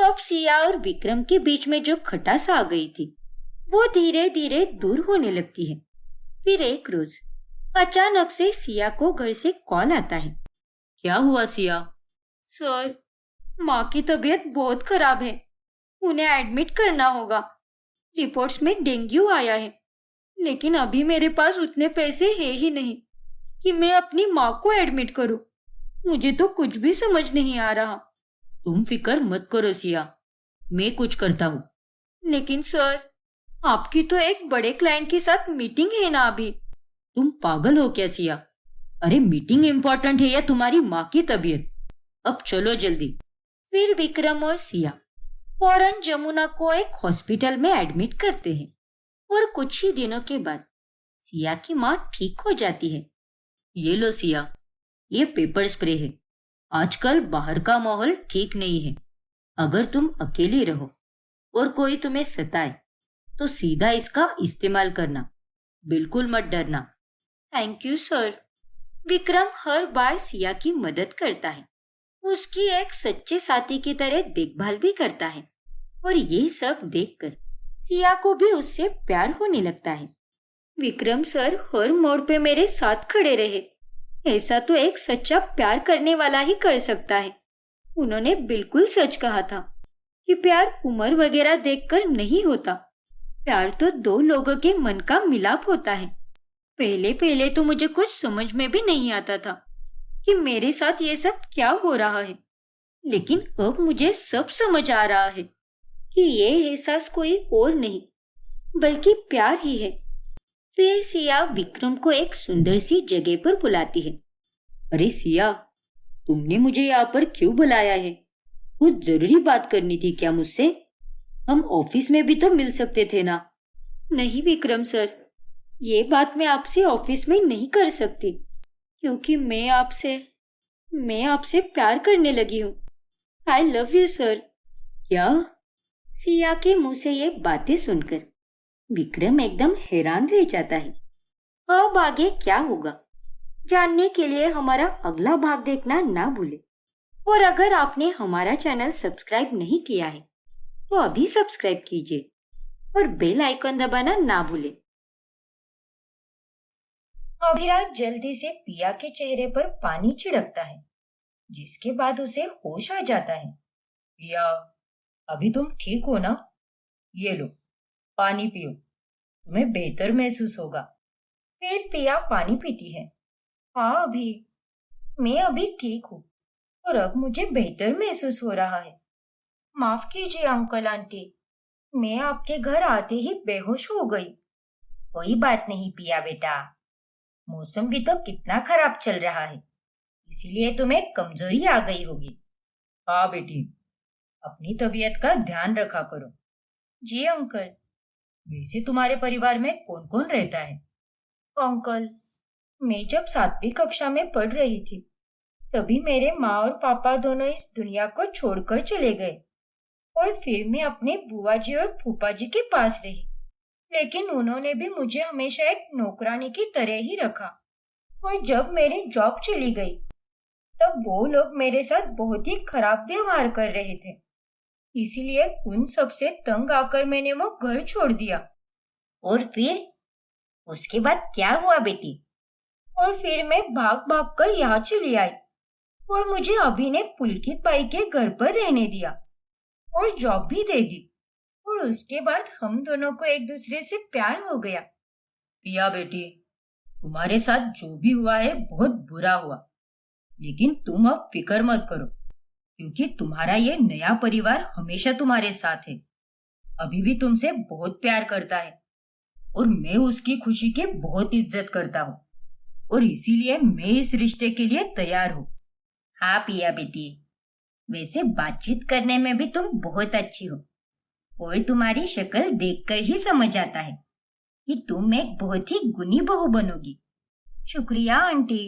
अब सिया और विक्रम के बीच में जो खटास आ गई थी वो धीरे धीरे दूर होने लगती है। फिर एक रोज अचानक से सिया को घर से कॉल आता है। क्या हुआ सिया? सर, माँ की तबीयत बहुत खराब है, उन्हें एडमिट करना होगा। रिपोर्ट्स में डेंगू आया है, लेकिन अभी मेरे पास उतने पैसे है ही नहीं कि मैं अपनी माँ को एडमिट करूं। मुझे तो कुछ भी समझ नहीं आ रहा। तुम फिक्र मत करो सिया, मैं कुछ करता हूँ। लेकिन सर, आपकी तो एक बड़े क्लाइंट के साथ मीटिंग है ना अभी। तुम पागल हो क्या सिया? अरे मीटिंग इम्पोर्टेंट है या तुम्हारी माँ की तबीयत? अब चलो जल्दी। फिर विक्रम और सिया फौरन जमुना को एक हॉस्पिटल में एडमिट करते हैं और कुछ ही दिनों के बाद सिया की माँ ठीक हो जाती है। ये लो सिया, ये पेपर स्प्रे है। आजकल बाहर का माहौल ठीक नहीं है, अगर तुम अकेली रहो और कोई तुम्हें सताए तो सीधा इसका इस्तेमाल करना, बिल्कुल मत डरना। Thank you sir. विक्रम हर बार सिया की मदद करता है, उसकी एक सच्चे साथी की तरह देखभाल भी करता है, और ये सब देखकर सिया को भी उससे प्यार होने लगता है। विक्रम सर हर मोड़ पे मेरे साथ खड़े रहे। ऐसा तो एक सच्चा प्यार करने वाला ही कर सकता है। उन्होंने बिल्कुल सच कहा था कि प्यार उम्र वगैरह देखकर नहीं होता। प्यार तो दो लोगों के मन का मिलाप होता है। पहले पहले तो मुझे कुछ समझ में भी नहीं आता था कि मेरे साथ ये सब क्या हो रहा है, लेकिन अब मुझे सब समझ आ रहा है कि ये एहसास कोई और नहीं बल्कि प्यार ही है। फिर सिया विक्रम को एक सुंदर सी जगह पर बुलाती है। अरे सिया, तुमने मुझे यहाँ पर क्यों बुलाया है? कुछ जरूरी बात करनी थी क्या मुझसे? हम ऑफिस में भी तो मिल सकते थे ना। नहीं विक्रम सर, ये बात मैं आपसे ऑफिस में नहीं कर सकती, क्योंकि मैं आपसे प्यार करने लगी हूँ। I love you sir. क्या? सिया के मुंह से ये बातें सुनकर विक्रम एकदम हैरान रह जाता है। अब आगे क्या होगा जानने के लिए हमारा अगला भाग देखना ना भूले। और अगर आपने हमारा चैनल सब्सक्राइब नहीं किया है तो अभी सब्सक्राइब कीजिए और बेल आइकन दबाना ना भूले। अभिराज जल्दी से पिया के चेहरे पर पानी छिड़कता है, जिसके बाद उसे होश आ जाता है। पिया, अभी तुम ठीक हो ना? ये लो, पानी पियो, तुम्हें बेहतर महसूस होगा। फिर पिया पानी पीती है। हाँ मैं अभी ठीक हूँ और अब मुझे बेहतर महसूस हो रहा है। माफ कीजिए अंकल आंटी, मैं आपके घर आते ही बेहोश हो गई। कोई बात नहीं पिया बेटा, मौसम भी तो कितना खराब चल रहा है, इसीलिए तुम्हें कमजोरी आ गई होगी। हाँ बेटी, अपनी तबीयत का ध्यान रखा करो। जी अंकल। वैसे तुम्हारे परिवार में कौन कौन रहता है? अंकल, मैं जब 7वीं कक्षा में पढ़ रही थी तभी मेरे माँ और पापा दोनों इस दुनिया को छोड़कर चले गए और फिर मैं अपने बुआ जी और फूफा जी के पास रही। लेकिन उन्होंने भी मुझे हमेशा एक नौकरानी की तरह ही रखा और जब मेरी जॉब चली गई तब वो लोग मेरे साथ बहुत ही खराब व्यवहार कर रहे थे। इसीलिए उन सब से तंग आकर मैंने वो घर छोड़ दिया। और फिर उसके बाद क्या हुआ बेटी? और फिर मैं भाग भाग कर यहाँ चली आई और मुझे अभी ने पुलकित बाई के घर पर रहने दिया और जॉब भी दे दी और उसके बाद हम दोनों को एक दूसरे से प्यार हो गया। पिया बेटी, तुम्हारे साथ जो भी हुआ है बहुत बुरा हुआ, लेकिन तुम अब फिक्र मत करो, क्योंकि तुम्हारा ये नया परिवार हमेशा तुम्हारे साथ है। अभी भी तुमसे बहुत प्यार करता है और मैं उसकी खुशी की बहुत इज्जत करता हूँ और इसीलिए मैं इस रिश्ते के लिए तैयार हूँ। हाँ पिया बेटी, वैसे बातचीत करने में भी तुम बहुत अच्छी हो और तुम्हारी शक्ल देखकर ही समझ आता है कि तुम एक बहुत ही गुणी बहू बनोगी। शुक्रिया आंटी।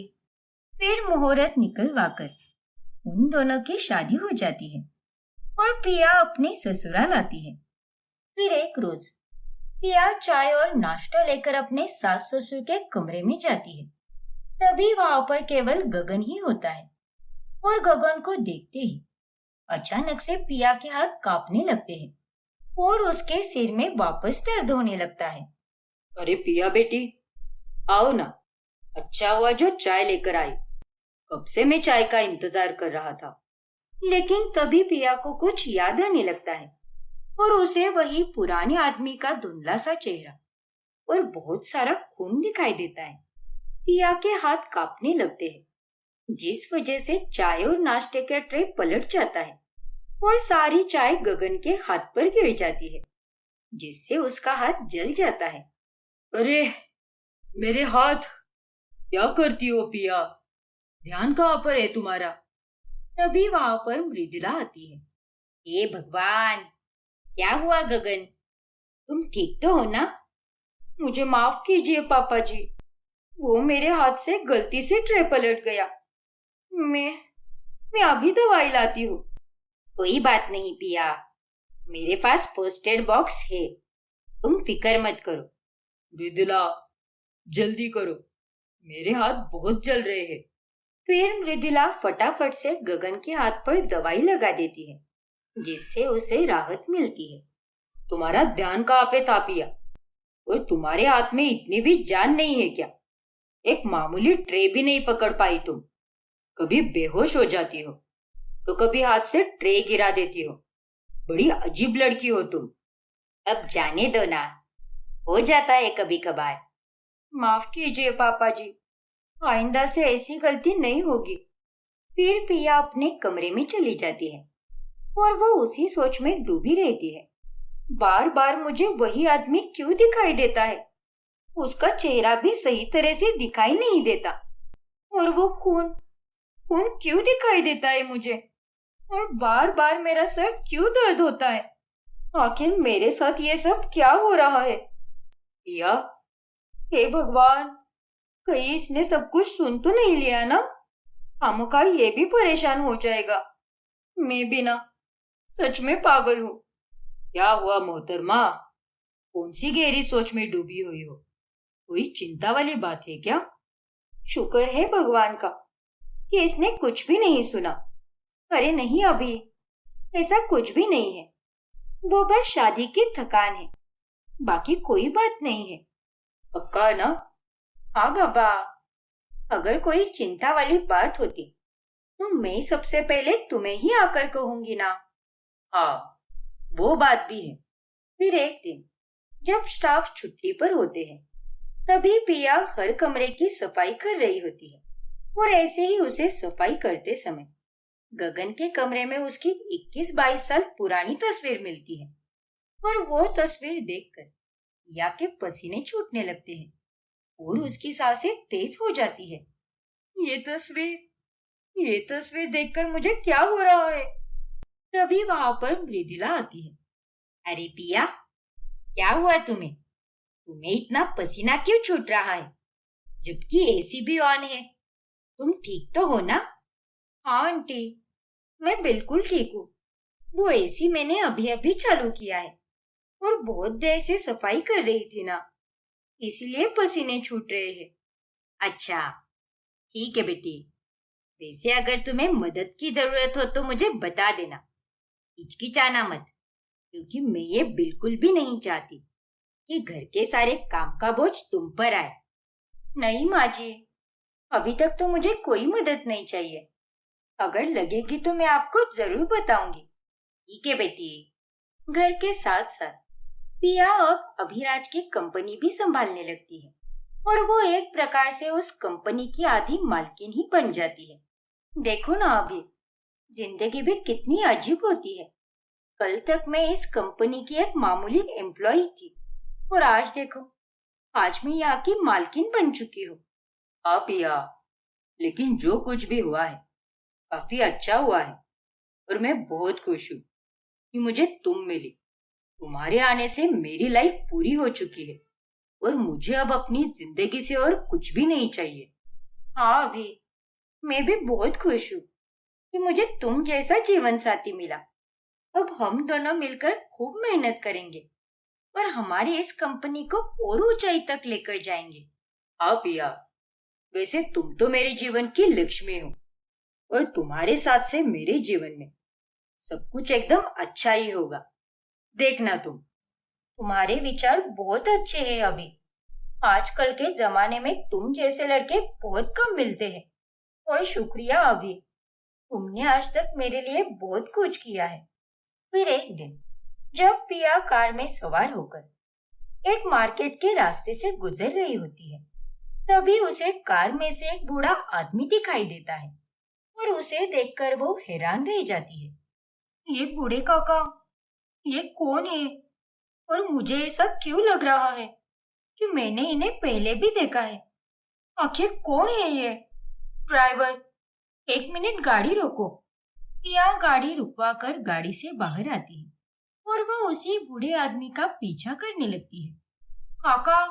फिर मुहूर्त निकलवाकर उन दोनों की शादी हो जाती है और पिया अपने ससुराल आती है। फिर एक रोज पिया चाय और नाश्ता लेकर अपने सास ससुर के कमरे में जाती है। तभी वहां पर केवल गगन ही होता है और गगन को देखते ही अचानक से पिया के हाथ कांपने लगते हैं और उसके सिर में वापस दर्द होने लगता है। अरे पिया बेटी, आओ ना, अच्छा हुआ जो चाय लेकर आई। कब से मैं चाय का इंतजार कर रहा था। लेकिन तभी पिया को कुछ याद आने लगता है और उसे वही पुराने आदमी का धुंधला सा चेहरा और बहुत सारा खून दिखाई देता है। पिया के हाथ कांपने लगते हैं, जिस वजह से चाय और नाश्ते का ट्रे पलट जाता है और सारी चाय गगन के हाथ पर गिर जाती है, जिससे उसका हाथ जल जाता है। अरे मेरे हाथ! क्या करती हो पिया? ध्यान कहाँ पर है तुम्हारा? तभी वहां पर मृदुला आती है। हे भगवान, क्या हुआ गगन? तुम ठीक तो हो ना? मुझे माफ कीजिए पापा जी, वो मेरे हाथ से गलती से ट्रे पलट गया। मैं अभी दवाई लाती हूँ। कोई बात नहीं पिया, मेरे पास फर्स्ट एड बॉक्स है, तुम फिक्र मत करो। मृदुला, जल्दी करो, मेरे हाथ बहुत जल रहे हैं। फिर मृदुला फटाफट से गगन के हाथ पर दवाई लगा देती है, जिससे उसे राहत मिलती है। तुम्हारा ध्यान कहाँ पे था पिया? और तुम्हारे हाथ में इतनी भी जान नहीं है क्या? एक मामूली ट्रे भी नहीं पकड़ पाई तुम। कभी बेहोश हो जाती हो तो कभी हाथ से ट्रे गिरा देती हो। बड़ी अजीब लड़की हो तुम। अब जाने दो ना, हो जाता है कभी कभार। माफ कीजिए पापा जी, आइंदा से ऐसी गलती नहीं होगी। फिर पिया अपने कमरे में चली जाती है और वो उसी सोच में डूबी रहती है। बार बार मुझे वही आदमी क्यों दिखाई देता है? उसका चेहरा भी सही तरह से दिखाई नहीं देता। और वो खून खून क्यों दिखाई देता है मुझे? और बार बार मेरा सर क्यों दर्द होता है? आखिर मेरे साथ ये सब क्या हो रहा है? या हे भगवान, कहीं इसने सब कुछ सुन तो नहीं लिया ना? खामखा ये भी परेशान हो जाएगा। मैं भी ना सच में पागल हूँ। क्या हुआ मोहतरमा? कौन सी गहरी सोच में डूबी हुई हो? कोई चिंता वाली बात है क्या? शुक्र है भगवान का कि इसने कुछ भी नहीं सुना। अरे नहीं अभी, ऐसा कुछ भी नहीं है। वो बस शादी की थकान है, बाकी कोई बात नहीं है। पक्का ना? हाँ बाबा, अगर कोई चिंता वाली बात होती तो मैं सबसे पहले तुम्हें ही आकर कहूंगी ना। हाँ, वो बात भी है। फिर एक दिन जब स्टाफ छुट्टी पर होते हैं, तभी पिया हर कमरे की सफाई कर रही होती है और ऐसे ही उसे सफाई करते समय गगन के कमरे में उसकी 21-22 साल पुरानी तस्वीर मिलती है और वो तस्वीर देखकर पिया के पसीने छूटने लगते हैं और उसकी सांसें तेज हो जाती है। ये तस्वीर देखकर मुझे क्या हो रहा है? तभी वहां पर मृदुला आती है। अरे पिया, क्या हुआ तुम्हें? तुम्हें इतना पसीना क्यों छूट रहा है, जबकि एसी भी ऑन है? तुम ठीक तो हो ना? हाँ आंटी, मैं बिल्कुल ठीक हूँ। वो एसी मैंने अभी अभी चालू किया है और बहुत देर से सफाई कर रही थी ना, इसीलिए पसीने छूट रहे हैं। अच्छा, ठीक है बेटी। वैसे अगर तुम्हें मदद की जरूरत हो तो मुझे बता देना, हिचकिचाना मत, क्योंकि मैं ये बिल्कुल भी नहीं चाहती कि घर के सारे काम का बोझ तुम पर आए। नहीं माँ जी, अभी तक तो मुझे कोई मदद नहीं चाहिए। अगर लगेगी तो मैं आपको जरूर बताऊंगी। ठीक है बेटी। घर के साथ साथ पिया अब अभिराज की कंपनी भी संभालने लगती है और वो एक प्रकार से उस कंपनी की आधी मालकिन ही बन जाती है। देखो ना अभी, जिंदगी भी कितनी अजीब होती है। कल तक मैं इस कंपनी की एक मामूली एम्प्लॉय थी और आज देखो, आज मैं यहाँ की मालकिन बन चुकी हूँ। हाँ पिया, लेकिन जो कुछ भी हुआ है काफी अच्छा हुआ है और मैं बहुत खुश हूँ कि मुझे तुम मिली। तुम्हारे आने से मेरी लाइफ पूरी हो चुकी है और मुझे अब अपनी जिंदगी से और कुछ भी नहीं चाहिए। हाँ अभी, मैं भी बहुत खुश हूँ कि मुझे तुम जैसा जीवन साथी मिला। अब हम दोनों मिलकर खूब मेहनत करेंगे और हमारी इस कंपनी को और ऊंचाई तक लेकर जाएंगे। हाँ पिया, वैसे तुम तो मेरे जीवन की लक्ष्मी हो और तुम्हारे साथ से मेरे जीवन में सब कुछ एकदम अच्छा ही होगा। देखना तुम्हारे विचार बहुत अच्छे हैं अभी। आजकल के जमाने में तुम जैसे लड़के बहुत कम मिलते हैं और शुक्रिया अभी, तुमने आज तक मेरे लिए बहुत कुछ किया है। फिर एक दिन जब पिया कार में सवार होकर एक मार्केट के रास्ते से गुजर रही होती है, तभी उसे कार में से एक बूढ़ा आदमी दिखाई देता है और उसे देखकर वो हैरान रह जाती है। ये बूढ़े काका, ये कौन है और मुझे ऐसा क्यों लग रहा है कि मैंने इन्हें पहले भी देखा है? आखिर कौन है ये? ड्राइवर, 1 मिनट गाड़ी रोको। पिया गाड़ी रुकवा कर गाड़ी से बाहर आती है और वह उसी बूढ़े आदमी का पीछा करने लगती है। काका,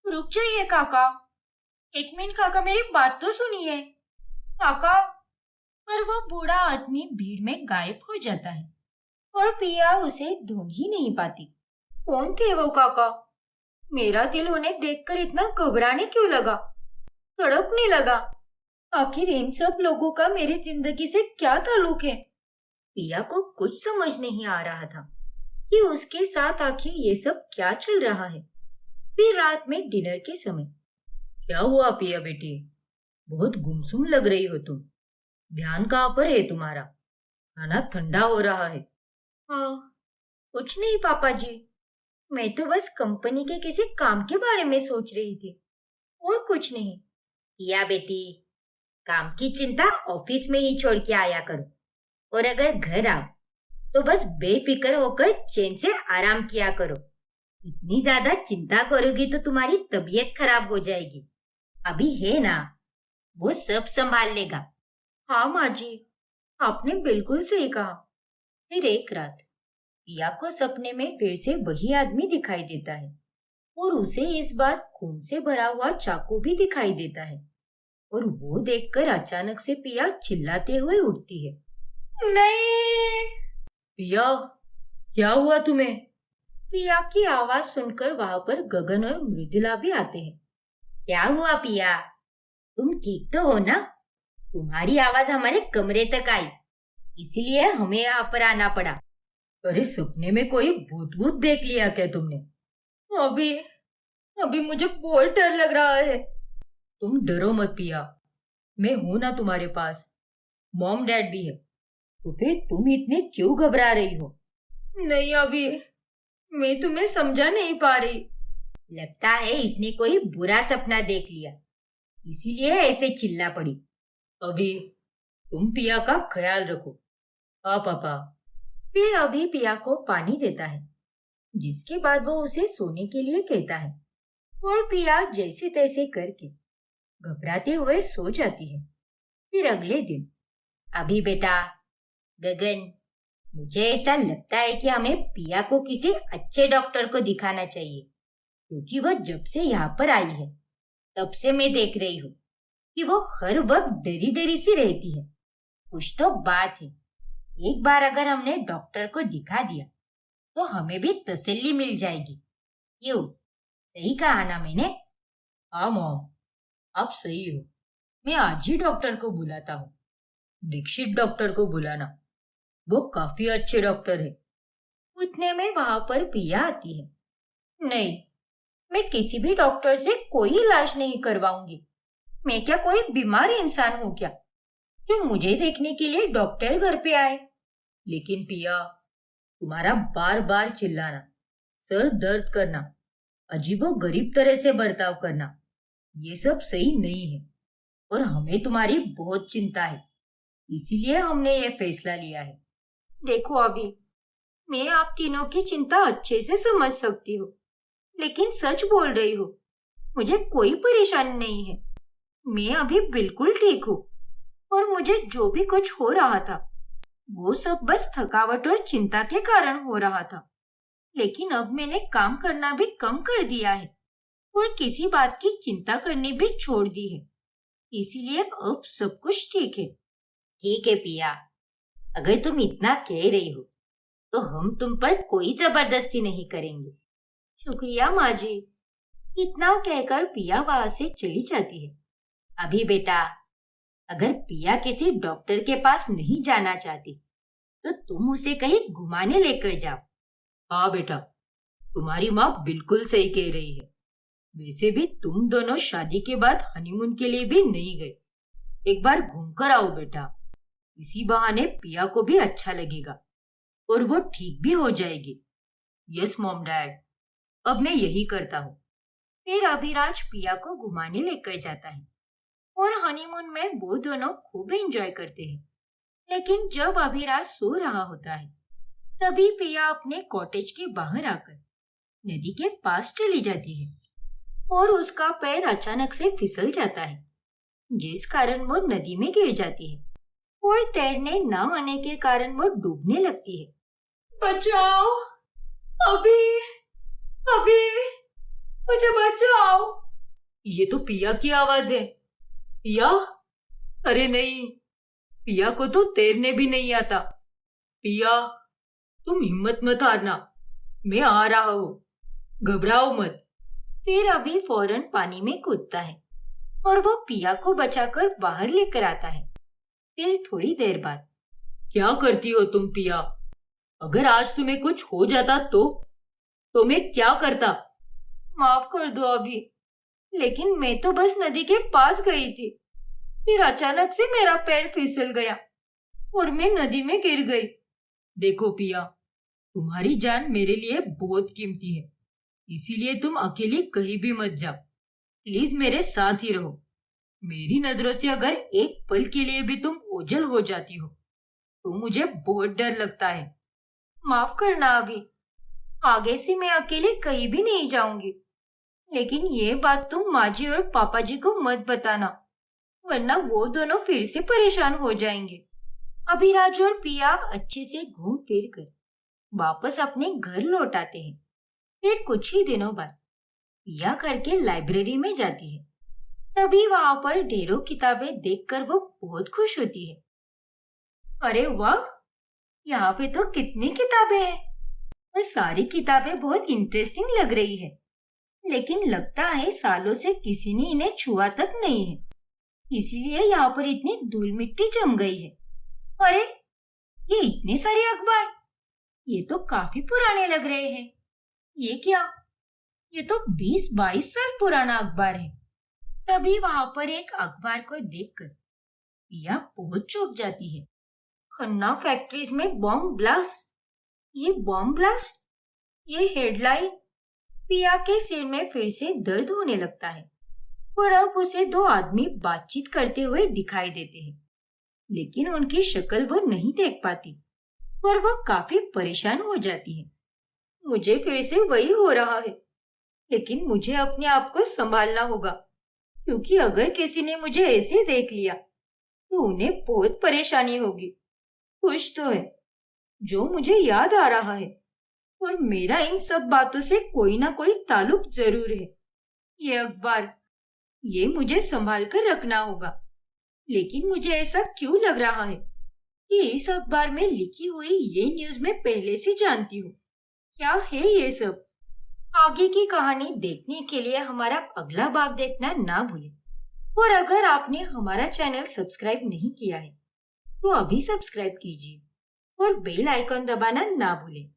रुक जाइए काका। 1 मिनट काका, मेरी बात तो सुनिए काका। पर वो बूढ़ा आदमी भीड़ में गायब हो जाता है और पिया उसे ढूंढ ही नहीं पाती। कौन थे वो काका? मेरा दिल उन्हें देखकर इतना घबराने क्यों लगा, तड़पने लगा। आखिर इन सब लोगों का मेरी जिंदगी से क्या ताल्लुक है? पिया को कुछ समझ नहीं आ रहा था कि उसके साथ आखिर ये सब क्या चल रहा है। फिर रात में डिनर के समय, क्या हुआ पिया बेटी? बहुत गुमसुम लग रही हो तुम। ध्यान कहाँ पर है तुम्हारा? खाना ठंडा हो रहा है। हाँ, कुछ नहीं पापा जी। मैं तो बस कंपनी के किसी काम के बारे में सोच रही थी, और कुछ नहीं। पिया बेटी, काम की चिंता ऑफिस में ही छोड़ के आया करो, और अगर घर आओ तो बस बेफिक्र होकर चैन से आराम किया करो। इतनी ज्यादा चिंता करोगी तो तुम्हारी तबीयत खराब हो जाएगी। अभी है ना, वो सब संभाल लेगा। हाँ माँ जी, आपने बिल्कुल सही कहा। फिर एक रात पिया को सपने में फिर से वही आदमी दिखाई देता है, और उसे इस बार खून से भरा हुआ चाकू भी दिखाई देता है। और वो देखकर अचानक से पिया चिल्लाते हुए उठती है। नहीं! पिया, क्या हुआ तुम्हें? पिया की आवाज सुनकर वहां पर गगन और मृदुला भी आते हैं। क्या हुआ पिया? तुम ठीक तो हो ना? तुम्हारी आवाज हमारे कमरे तक आई, इसलिए हमें यहाँ पर आना पड़ा। अरे सपने में कोई भूत वूत देख लिया क्या तुमने? अभी अभी मुझे बहुत डर लग रहा है। तुम डरो मत पिया, मैं हूं ना तुम्हारे पास। मॉम डैड भी है। तो फिर तुम इतने क्यों घबरा रही हो? नहीं अभी, मैं तुम्हें समझा नहीं पा रही। लगता है इसने कोई बुरा सपना देख लिया, इसीलिए ऐसे चिल्ला पड़ी। अभी तुम पिया का ख्याल रखो। हाँ पापा। फिर अभी पिया को पानी देता है, जिसके बाद वो उसे सोने के लिए कहता है, और पिया जैसे तैसे करके घबराते हुए सो जाती है। फिर अगले दिन, अभी बेटा, गगन, मुझे ऐसा लगता है कि हमें पिया को किसी अच्छे डॉक्टर को दिखाना चाहिए, क्योंकि वो जब से यहाँ पर आई है तब से मैं देख रही हूँ कि वो हर वक्त डरी डरी सी रहती है। कुछ तो बात है। एक बार अगर हमने डॉक्टर को दिखा दिया तो हमें भी तसल्ली मिल जाएगी। क्यों, सही कहा ना मैंने? हाँ मॉम, आप सही हो। मैं आज ही डॉक्टर को बुलाता हूँ। दीक्षित डॉक्टर को बुलाना, वो काफी अच्छे डॉक्टर है। उतने में वहां पर पिया आती है। नहीं, मैं किसी भी डॉक्टर से कोई इलाज नहीं करवाऊंगी। मैं क्या कोई बीमार इंसान हूँ क्या, जो मुझे देखने के लिए डॉक्टर घर पे आए? लेकिन पिया, तुम्हारा बार बार चिल्लाना, सर दर्द करना, अजीबो गरीब तरह से बर्ताव करना, ये सब सही नहीं है, और हमें तुम्हारी बहुत चिंता है। इसीलिए हमने ये फैसला लिया है। देखो अभी, मैं आप तीनों की चिंता अच्छे से समझ सकती हूँ, लेकिन सच बोल रही हूँ, मुझे कोई परेशानी नहीं है। मैं अभी बिल्कुल ठीक हूँ, और मुझे जो भी कुछ हो रहा था वो सब बस थकावट और चिंता के कारण हो रहा था। लेकिन अब मैंने काम करना भी कम कर दिया है, और किसी बात की चिंता करनी भी छोड़ दी है। इसीलिए अब सब कुछ ठीक है। ठीक है पिया, अगर तुम इतना कह रही हो तो हम तुम पर कोई जबरदस्ती नहीं करेंगे। शुक्रिया माँ जी। इतना कहकर पिया वहां से चली जाती है। अभी बेटा, अगर पिया किसी डॉक्टर के पास नहीं जाना चाहती तो तुम उसे कहीं घुमाने लेकर जाओ। हाँ बेटा, तुम्हारी माँ बिल्कुल सही कह रही है। वैसे भी तुम दोनों शादी के बाद हनीमून के लिए भी नहीं गए। एक बार घूमकर आओ बेटा, इसी बहाने पिया को भी अच्छा लगेगा और वो ठीक भी हो जाएगी। यस मॉम डैड, अब मैं यही करता हूँ। फिर अभिराज पिया को घुमाने लेकर जाता है, और हनीमून में वो दोनों खूब एंजॉय करते हैं। लेकिन जब अभिराज सो रहा होता है तभी पिया अपने कॉटेज के बाहर आकर नदी के पास चली जाती है, और उसका पैर अचानक से फिसल जाता है, जिस कारण वो नदी में गिर जाती है, और तैरने न आने के कारण वो डूबने लगती है। बचाओ, अभी अभी मुझे बचाओ। ये तो पिया की आवाज है। पिया? अरे नहीं, पिया को तो तैरने भी नहीं आता। पिया, तुम हिम्मत मत हारना, मैं आ रहा हूँ, घबराओ मत। फिर अभी फौरन पानी में कूदता है, और वो पिया को बचाकर बाहर लेकर आता है। फिर थोड़ी देर बाद, क्या करती हो तुम पिया? अगर आज तुम्हें कुछ हो जाता तो मैं क्या करता? माफ कर दो अभी, लेकिन मैं तो बस नदी के पास गई थी। फिर अचानक से मेरा पैर फिसल गया और मैं नदी में गिर गई। देखो पिया, तुम्हारी जान मेरे लिए बहुत कीमती है, इसीलिए तुम अकेली कहीं भी मत जाओ। प्लीज मेरे साथ ही रहो। मेरी नजरों से अगर एक पल के लिए भी तुम ओझल हो जाती हो तो मुझे बहुत डर लगता है। माफ करना अभी, आगे से मैं अकेले कहीं भी नहीं जाऊंगी। लेकिन ये बात तुम माँ जी और पापा जी को मत बताना, वरना वो दोनों फिर से परेशान हो जाएंगे। अभिराज और पिया अच्छे से घूम फिर कर वापस अपने घर लौट आते हैं। फिर कुछ ही दिनों बाद पिया घर के लाइब्रेरी में जाती है। तभी वहां पर ढेरों किताबें देखकर वो बहुत खुश होती है। अरे वाह, यहाँ पे तो कितनी किताबें हैं और सारी किताबें बहुत इंटरेस्टिंग लग रही है। लेकिन लगता है सालों से किसी ने इन्हें छुआ तक नहीं है, इसीलिए यहाँ पर इतनी धूल मिट्टी जम गई है। अरे, ये इतने सारे अखबार, ये तो काफी पुराने लग रहे हैं। ये क्या? ये तो 20-22 साल पुराना अखबार है। तभी वहां पर एक अखबार को देखकर पिया बहुत चौंक जाती है। खन्ना फैक्ट्रीज में बॉम्ब ब्लास्ट। ये बॉम्ब ब्लास्ट, ये हेडलाइन। पिया के सिर में फिर से दर्द होने लगता है और अब उसे दो आदमी बातचीत करते हुए दिखाई देते हैं, लेकिन उनकी शक्ल वो नहीं देख पाती और वो काफी परेशान हो जाती है। मुझे फिर से वही हो रहा है, लेकिन मुझे अपने आप को संभालना होगा, क्योंकि अगर किसी ने मुझे ऐसे देख लिया तो उन्हें बहुत परेशानी होगी। कुछ तो है जो मुझे याद आ रहा है और मेरा इन सब बातों से कोई ना कोई ताल्लुक जरूर है। ये अखबार, ये मुझे संभाल कर रखना होगा। लेकिन मुझे ऐसा क्यों लग रहा है कि इस अखबार में लिखी हुई ये न्यूज मैं पहले से जानती हूँ। क्या है ये सब? आगे की कहानी देखने के लिए हमारा अगला भाग देखना ना भूलें। और अगर आपने हमारा चैनल सब्सक्राइब नहीं किया है तो अभी सब्सक्राइब कीजिए और बेल आइकॉन दबाना ना भूलें।